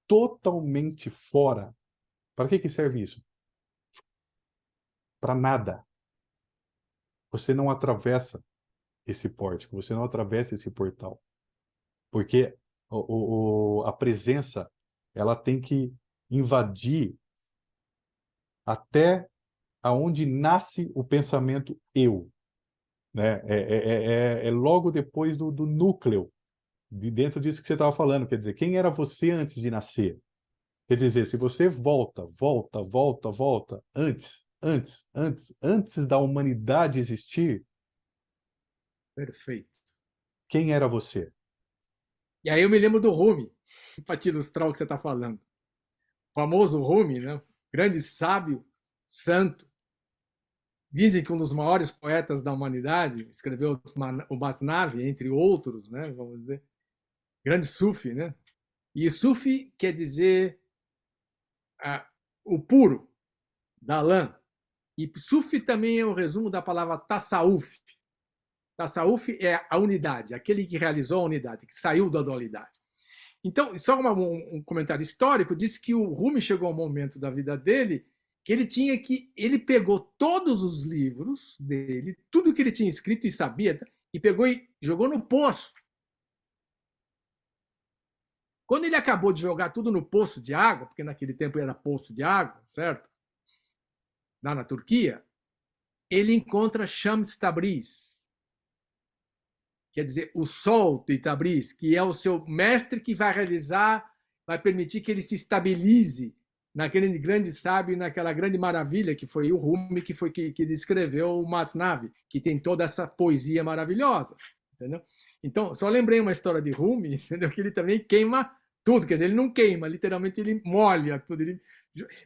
totalmente fora, para que serve isso? Para nada. Você não atravessa esse pórtico, você não atravessa esse portal. Porque a presença, ela tem que invadir até aonde nasce o pensamento eu, né? É logo depois do núcleo, de dentro disso que você estava falando, quer dizer, quem era você antes de nascer? Quer dizer, se você volta, antes da humanidade existir, Perfeito. quem era você? E aí eu me lembro do Rumi, para te ilustrar o que você está falando. O famoso Rumi, né? Grande sábio, santo. Dizem que um dos maiores poetas da humanidade, escreveu o Masnavi, entre outros, né? Vamos dizer. Grande Sufi, né? E Sufi quer dizer o puro, da lã. E Sufi também é o resumo da palavra Tassauf. Tassauf é a unidade, aquele que realizou a unidade, que saiu da dualidade. Então, só um comentário histórico, diz que o Rumi chegou a um momento da vida dele que ele pegou todos os livros dele, tudo que ele tinha escrito e sabia, e pegou e jogou no poço. Quando ele acabou de jogar tudo no poço de água, porque naquele tempo era poço de água, certo? Lá na Turquia, ele encontra Shams Tabriz, quer dizer, o sol de Tabriz, que é o seu mestre que vai realizar, vai permitir que ele se estabilize naquele grande sábio, naquela grande maravilha que foi o Rumi, que foi que descreveu o Masnavi, que tem toda essa poesia maravilhosa, entendeu? Então, só lembrei uma história de Rumi, entendeu? Que ele também queima tudo, quer dizer, ele não queima, literalmente ele molha tudo,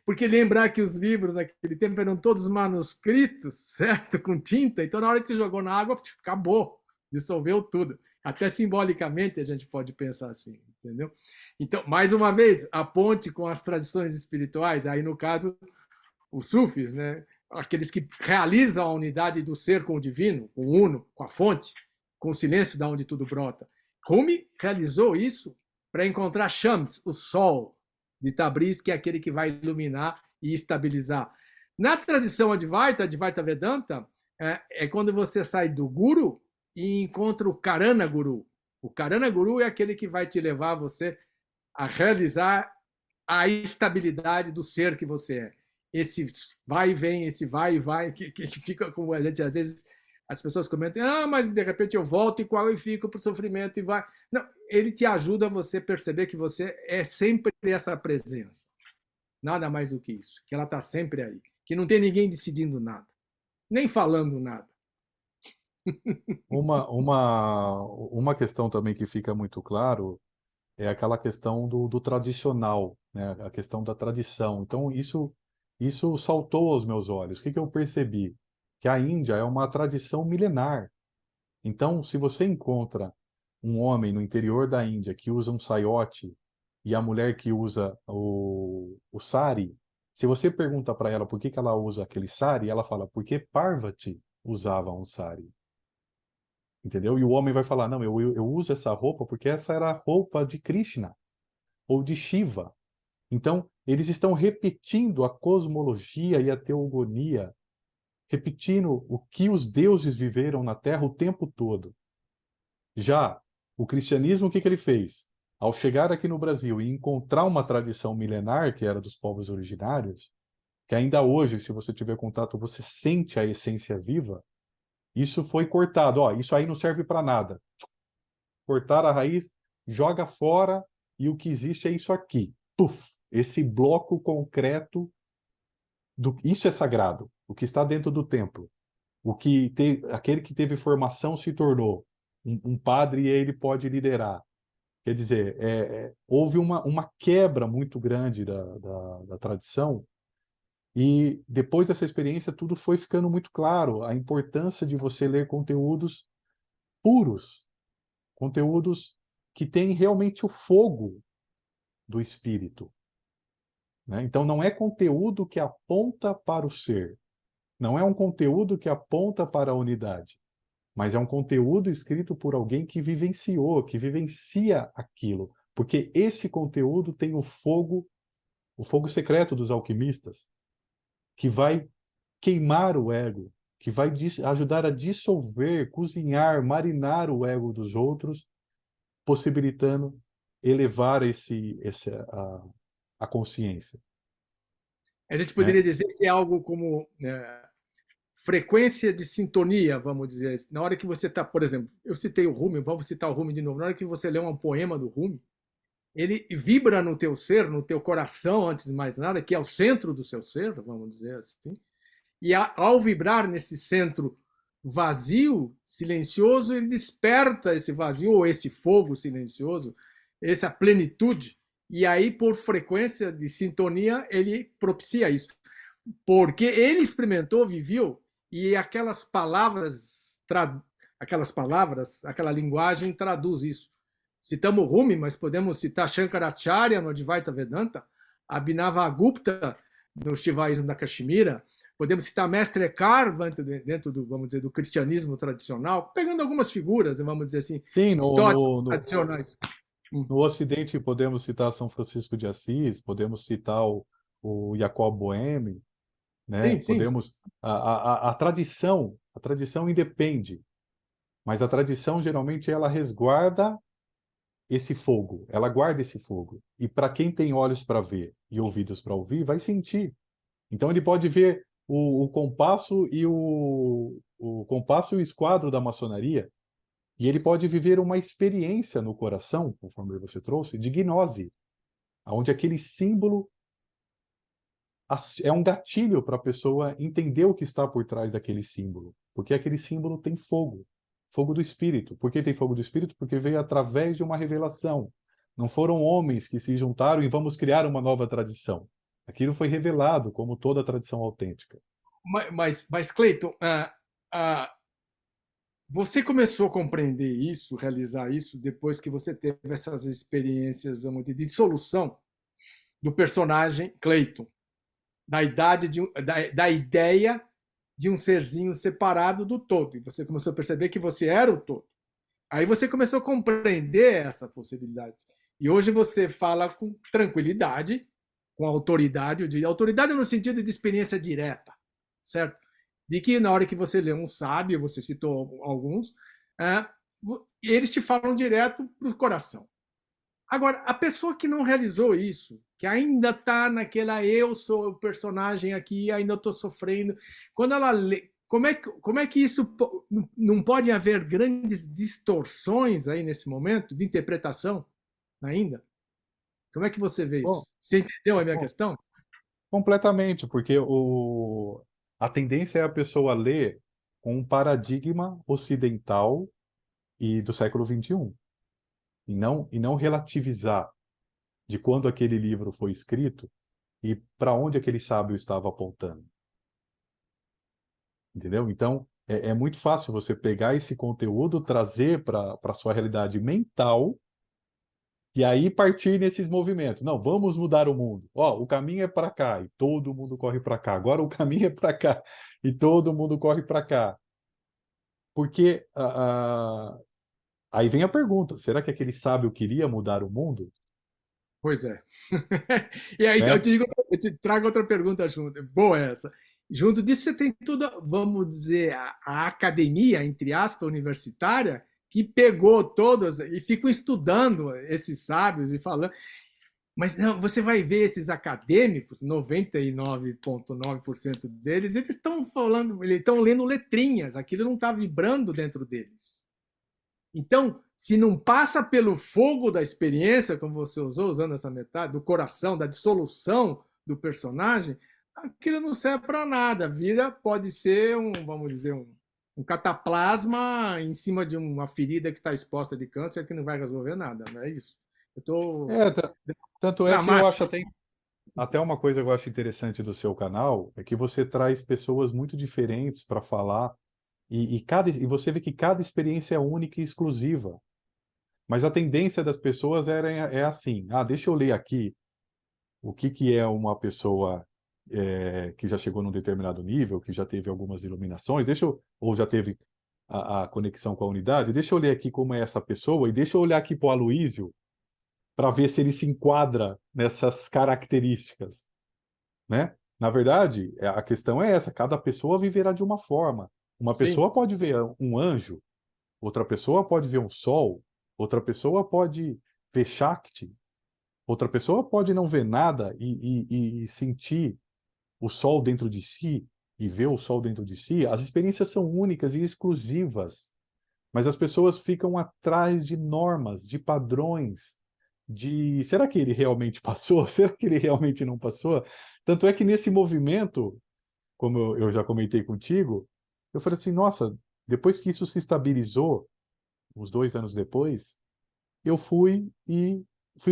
porque lembrar que os livros naquele tempo eram todos manuscritos, certo? Com tinta, então na hora que você jogou na água, acabou, dissolveu tudo. Até simbolicamente a gente pode pensar assim, entendeu? Então, mais uma vez, a ponte com as tradições espirituais, aí no caso, os sufis, né? Aqueles que realizam a unidade do ser com o divino, com o uno, com a fonte, com o silêncio da onde tudo brota. Rumi realizou isso para encontrar Shams, o sol de Tabriz, que é aquele que vai iluminar e estabilizar. Na tradição Advaita Vedanta, é quando você sai do Guru e encontra o Karana Guru. O Karana Guru é aquele que vai te levar você a realizar a estabilidade do ser que você é. Esse vai e vem, esse vai e vai, que fica como a gente às vezes as pessoas comentam, mas de repente eu volto e qual eu fico para o sofrimento e vai. Não, ele te ajuda a você perceber que você é sempre essa presença. Nada mais do que isso, que ela está sempre aí, que não tem ninguém decidindo nada, nem falando nada. Uma questão também que fica muito claro é aquela questão do tradicional, né? A questão da tradição. Então, isso saltou aos meus olhos. O que eu percebi? Que a Índia é uma tradição milenar. Então, se você encontra um homem no interior da Índia que usa um saiote e a mulher que usa o sari, se você pergunta para ela por que ela usa aquele sari, ela fala porque Parvati usava um sari. Entendeu? E o homem vai falar, não, eu uso essa roupa porque essa era a roupa de Krishna ou de Shiva. Então, eles estão repetindo a cosmologia e a teogonia, repetindo o que os deuses viveram na Terra o tempo todo. Já o cristianismo, o que ele fez? Ao chegar aqui no Brasil e encontrar uma tradição milenar, que era dos povos originários, que ainda hoje, se você tiver contato, você sente a essência viva, isso foi cortado. Ó, isso aí não serve para nada. Cortar a raiz, joga fora e o que existe é isso aqui. Puf! Esse bloco concreto, isso é sagrado. O que está dentro do templo. Aquele que teve formação se tornou um padre e ele pode liderar. Quer dizer, houve uma quebra muito grande da tradição e depois dessa experiência tudo foi ficando muito claro. A importância de você ler conteúdos puros, conteúdos que têm realmente o fogo do espírito. Né? Então, não é conteúdo que aponta para o ser, não é um conteúdo que aponta para a unidade, mas é um conteúdo escrito por alguém que vivenciou, que vivencia aquilo, porque esse conteúdo tem o fogo secreto dos alquimistas, que vai queimar o ego, que vai ajudar a dissolver, cozinhar, marinar o ego dos outros, possibilitando elevar a consciência. A gente Né? poderia dizer que é algo como frequência de sintonia, vamos dizer. Na hora que você está, por exemplo, eu citei o Rumi, vamos citar o Rumi de novo. Na hora que você lê um poema do Rumi, ele vibra no teu ser, no teu coração, antes de mais nada, que é o centro do seu ser, vamos dizer assim. E ao vibrar nesse centro vazio silencioso, ele desperta esse vazio, ou esse fogo silencioso, essa plenitude, e aí, por frequência de sintonia, ele propicia isso. Porque ele experimentou, viveu, e aquela linguagem traduz isso. Citamos Rumi, mas podemos citar Shankaracharya no Advaita Vedanta, Abhinavagupta no Shivaísmo da Kashmira, podemos citar Mestre Eckhart dentro do, vamos dizer, do cristianismo tradicional, pegando algumas figuras, vamos dizer assim, Sim, históricas tradicionais. no Ocidente podemos citar São Francisco de Assis, podemos citar o Jacob Boehme, né? Sim, sim. Podemos a tradição independe, mas a tradição geralmente ela resguarda esse fogo, ela guarda esse fogo. E para quem tem olhos para ver e ouvidos para ouvir, vai sentir. Então ele pode ver o compasso e o compasso e o esquadro da maçonaria, e ele pode viver uma experiência no coração, conforme você trouxe, de gnose, onde aquele símbolo é um gatilho para a pessoa entender o que está por trás daquele símbolo. Porque aquele símbolo tem fogo, fogo do Espírito. Por que tem fogo do Espírito? Porque veio através de uma revelação. Não foram homens que se juntaram e vamos criar uma nova tradição. Aquilo foi revelado, como toda tradição autêntica. Mas Cleiton, você começou a compreender isso, realizar isso, depois que você teve essas experiências de dissolução do personagem Cleiton, da ideia de um serzinho separado do todo. E você começou a perceber que você era o todo. Aí você começou a compreender essa possibilidade. E hoje você fala com tranquilidade, com autoridade, eu diria, autoridade no sentido de experiência direta, certo? De que na hora que você lê um sábio, você citou alguns, eles te falam direto para o coração. Agora, a pessoa que não realizou isso, que ainda está naquela eu sou o personagem aqui, ainda estou sofrendo, quando ela lê, como é que isso não pode haver grandes distorções aí nesse momento de interpretação ainda? Como é que você vê Bom, isso? Você entendeu a minha bom, questão? completamente, porque a tendência é a pessoa ler com um paradigma ocidental e do século XXI, e não relativizar de quando aquele livro foi escrito e para onde aquele sábio estava apontando. Entendeu? Então, é muito fácil você pegar esse conteúdo, trazer para a sua realidade mental e aí partir nesses movimentos. Não, vamos mudar o mundo. Ó, o caminho é para cá e todo mundo corre para cá. Agora o caminho é para cá e todo mundo corre para cá. Porque aí vem a pergunta: será que aquele sábio queria mudar o mundo? Pois é. E aí Né? eu te trago outra pergunta junto. Boa essa. Junto disso, você tem tudo, vamos dizer, a academia, entre aspas, universitária, que pegou todas e ficam estudando esses sábios e falando. Mas não, você vai ver esses acadêmicos, 99,9% deles, eles estão falando, eles estão lendo letrinhas, aquilo não está vibrando dentro deles. Então, se não passa pelo fogo da experiência, como você usou, usando essa metade, do coração, da dissolução do personagem, aquilo não serve para nada. Vira, pode ser vamos dizer, um cataplasma em cima de uma ferida que está exposta de câncer que não vai resolver nada, não é isso? Eu estou É, tanto é que eu acho dramático. até uma coisa que eu acho interessante do seu canal é que você traz pessoas muito diferentes para falar e você vê que cada experiência é única e exclusiva. Mas a tendência das pessoas é assim: ah, deixa eu ler aqui o que é uma pessoa que já chegou num determinado nível, que já teve algumas iluminações, ou já teve a conexão com a unidade, deixa eu ler aqui como é essa pessoa, e deixa eu olhar aqui para o Aloísio para ver se ele se enquadra nessas características, né? Na verdade, a questão é essa: cada pessoa viverá de uma forma. Uma Sim, pessoa pode ver um anjo, outra pessoa pode ver um sol, outra pessoa pode ver Shakti, outra pessoa pode não ver nada e sentir o sol dentro de si e ver o sol dentro de si. As experiências são únicas e exclusivas, mas as pessoas ficam atrás de normas, de padrões, de será que ele realmente passou? Será que ele realmente não passou? Tanto é que nesse movimento, como eu já comentei contigo, eu falei assim, nossa, Depois que isso se estabilizou, uns 2 anos depois, eu fui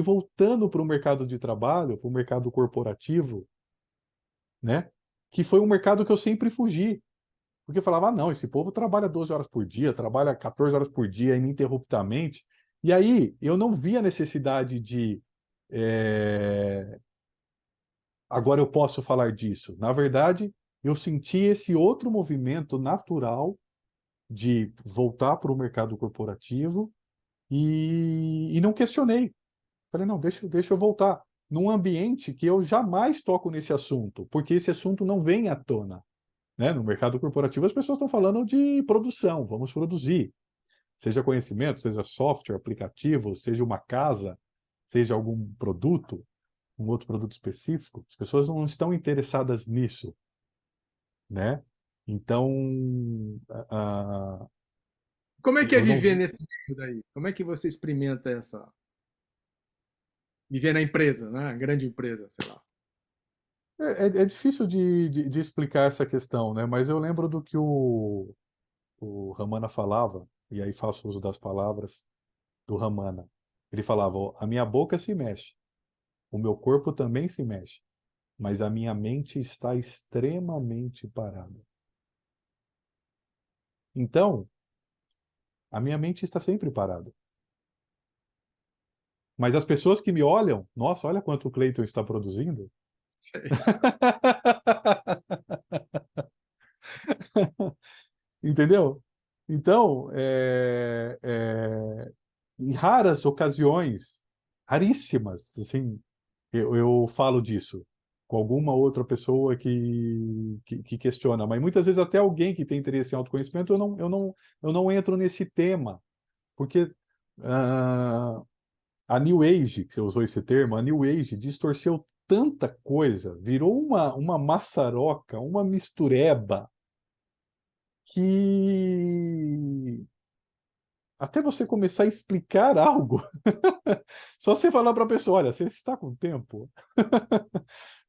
voltando para o mercado de trabalho, para o mercado corporativo, né? Que foi um mercado que eu sempre fugi. Porque eu falava, ah, não, esse povo trabalha 12 horas por dia, trabalha 14 horas por dia ininterruptamente. E aí eu não via a necessidade de agora eu posso falar disso. Na verdade, eu senti esse outro movimento natural de voltar para o mercado corporativo e não questionei. Falei, não, deixa eu voltar. Num ambiente que eu jamais toco nesse assunto, porque esse assunto não vem à tona. Né? No mercado corporativo, as pessoas estão falando de produção, vamos produzir. Seja conhecimento, seja software, aplicativo, seja uma casa, seja algum produto, um outro produto específico. As pessoas não estão interessadas nisso, né? Então, Como é que é eu não viver vi. nesse meio daí? Como é que você experimenta viver na empresa, né? Grande empresa, sei lá. É difícil de explicar essa questão, né? Mas eu lembro do que o Ramana falava, e aí faço uso das palavras do Ramana. Ele falava: "Ó, a minha boca se mexe, o meu corpo também se mexe, mas a minha mente está extremamente parada. Então, a minha mente está sempre parada. Mas as pessoas que me olham, nossa, olha quanto o Clayton está produzindo." Sei. Entendeu? Então, em raras ocasiões, raríssimas, assim, eu falo disso com alguma outra pessoa que questiona, mas muitas vezes até alguém que tem interesse em autoconhecimento, eu não entro nesse tema, porque ah, a New Age, que você usou esse termo, a New Age distorceu tanta coisa, virou uma maçaroca, uma mistureba, que até você começar a explicar algo, só você falar para a pessoa, olha, você está com tempo?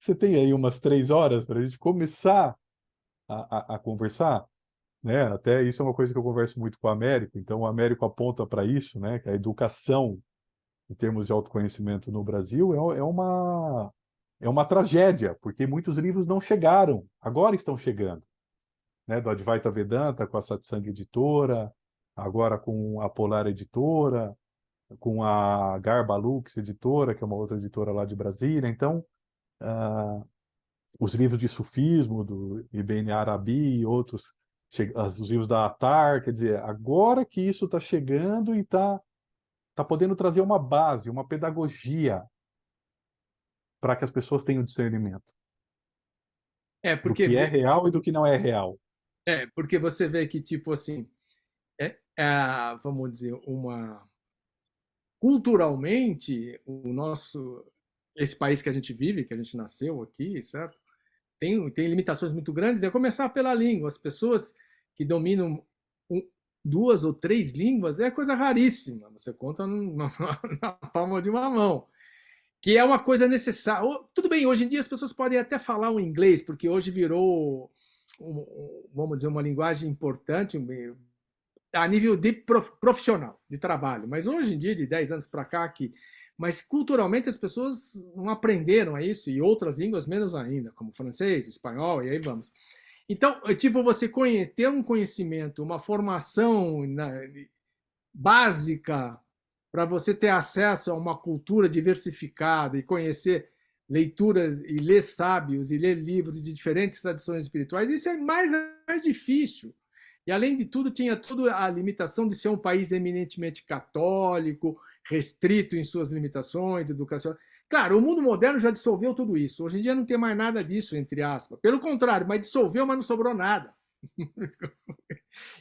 Você tem aí umas 3 horas para a gente começar a conversar? Né? Até isso é uma coisa que eu converso muito com o Américo, então o Américo aponta para isso, né? Que a educação, em termos de autoconhecimento no Brasil, é uma tragédia, porque muitos livros não chegaram, agora estão chegando, né? Do Advaita Vedanta, com a Satsang Editora, agora com a Polar Editora, com a Garba Lux Editora, que é uma outra editora lá de Brasília. Então, os livros de sufismo do Ibn Arabi e outros, os livros da Atar, quer dizer, agora que isso está chegando e está podendo trazer uma base, uma pedagogia para que as pessoas tenham discernimento É, do porque, que é real e do que não é real. porque você vê que, tipo assim, vamos dizer, culturalmente, esse país que a gente vive, que a gente nasceu aqui, certo? Tem limitações muito grandes, é começar pela língua. As pessoas que dominam um, duas ou três línguas é coisa raríssima. Você conta na palma de uma mão. Que é uma coisa necessária. Tudo bem, hoje em dia as pessoas podem até falar o inglês, porque hoje virou, vamos dizer, uma linguagem importante a nível de profissional, de trabalho. Mas hoje em dia, de 10 anos para cá, mas culturalmente as pessoas não aprenderam a isso, e outras línguas menos ainda, como francês, espanhol, e aí vamos. Então, tipo, você ter um conhecimento, uma formação básica para você ter acesso a uma cultura diversificada e conhecer leituras e ler sábios e ler livros de diferentes tradições espirituais, isso é mais difícil. E, além de tudo, tinha toda a limitação de ser um país eminentemente católico, restrito em suas limitações, educação. Claro, o mundo moderno já dissolveu tudo isso. Hoje em dia não tem mais nada disso, entre aspas. Pelo contrário, mas dissolveu, mas não sobrou nada.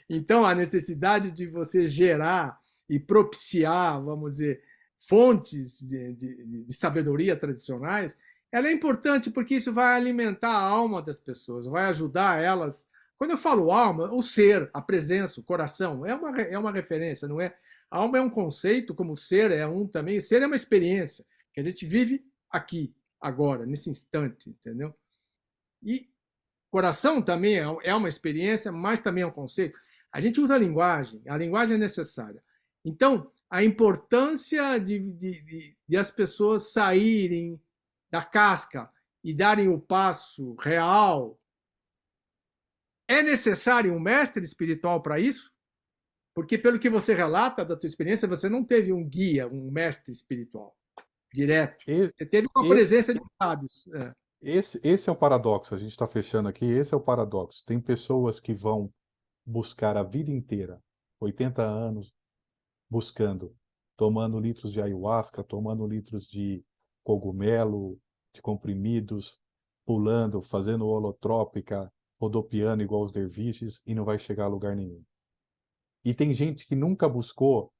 Então, a necessidade de você gerar e propiciar, vamos dizer, fontes de sabedoria tradicionais, ela é importante porque isso vai alimentar a alma das pessoas, vai ajudar elas. Quando eu falo alma, o ser, a presença, o coração, é uma referência, não é? A alma é um conceito, como o ser é um também. O ser é uma experiência que a gente vive aqui, agora, nesse instante, entendeu? E coração também é uma experiência, mas também é um conceito. A gente usa a linguagem é necessária. Então, a importância de as pessoas saírem da casca e darem o passo real. É necessário um mestre espiritual para isso? Porque, pelo que você relata da tua experiência, você não teve um guia, um mestre espiritual direto. E- Você teve uma Esse, presença de sábios. É. esse é o paradoxo, a gente está fechando aqui, esse é o paradoxo. Tem pessoas que vão buscar a vida inteira, 80 anos, buscando, tomando litros de ayahuasca, tomando litros de cogumelo, de comprimidos, pulando, fazendo holotrópica, rodopiando igual os derviches e não vai chegar a lugar nenhum. E tem gente que nunca buscou,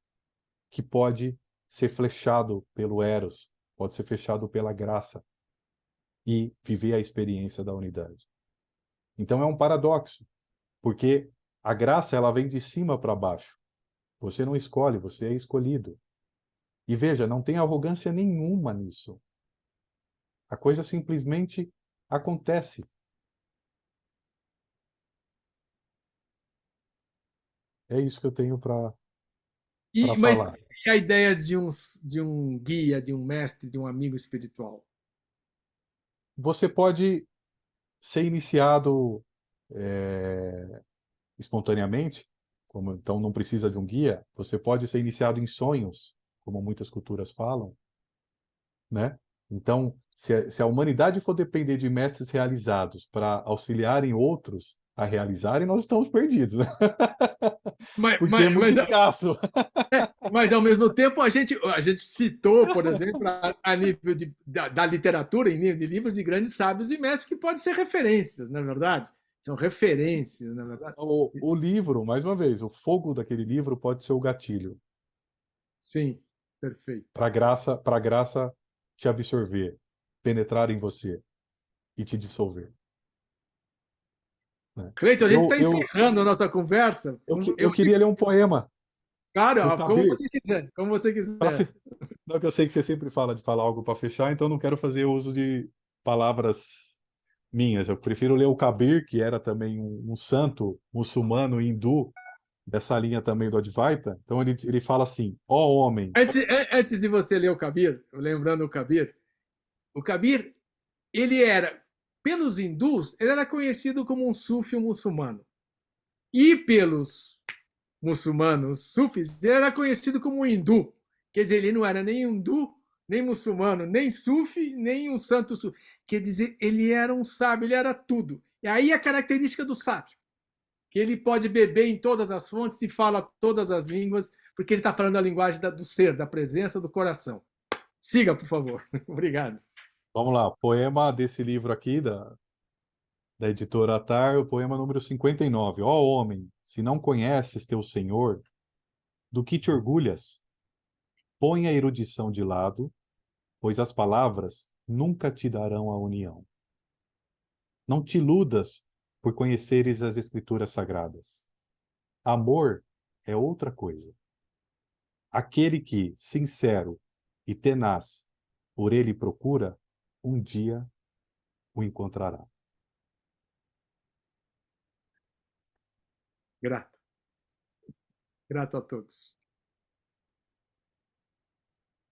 que pode ser flechado pelo Eros, pode ser fechado pela graça e viver a experiência da unidade. Então é um paradoxo, porque a graça ela vem de cima para baixo. Você não escolhe, você é escolhido. E veja, não tem arrogância nenhuma nisso. A coisa simplesmente acontece. É isso que eu tenho para Mas falar. e a ideia de um guia, de um mestre, de um amigo espiritual? Você pode ser iniciado espontaneamente, como então não precisa de um guia. Você pode ser iniciado em sonhos, como muitas culturas falam, né? Então, se a humanidade for depender de mestres realizados para auxiliarem outros a realizarem, nós estamos perdidos, né? Mas, Porque é mas, muito mas, escasso. mas ao mesmo tempo, a gente citou, por exemplo, a nível da literatura, em nível de livros de grandes sábios e mestres, que podem ser referências, na é verdade. São referências, na é verdade. O livro, mais uma vez, o fogo daquele livro pode ser o gatilho Sim, perfeito. para a graça te absorver, penetrar em você e te dissolver, né? Cleiton, a gente Eu, está eu, encerrando a nossa conversa. eu queria ler um poema do Claro, como Kabir. você quiser, como você quiser. Não, que eu sei que você sempre fala de falar algo para fechar, então não quero fazer uso de palavras minhas. Eu prefiro ler o Kabir, que era também um santo muçulmano hindu, dessa linha também do Advaita. Então ele fala assim: ó homem. Antes de você ler lembrando o Kabir, ele era, pelos hindus, ele era conhecido como um sufi muçulmano. E pelos muçulmanos sufis, ele era conhecido como um hindu. Quer dizer, ele não era nem hindu, nem muçulmano, nem sufi, nem um santo sufi. Quer dizer, ele era um sábio, ele era tudo. E aí a característica do sábio, que ele pode beber em todas as fontes e fala todas as línguas, porque ele está falando a linguagem do ser, da presença, do coração. Siga, por favor. Obrigado. Vamos lá, poema desse livro aqui, da editora Atar, o poema número 59. Ó homem, se não conheces teu Senhor, do que te orgulhas? Põe a erudição de lado, pois as palavras nunca te darão a união. Não te iludas por conheceres as escrituras sagradas. Amor é outra coisa. Aquele que, sincero e tenaz, por ele procura, um dia o encontrará. Grato. Grato a todos.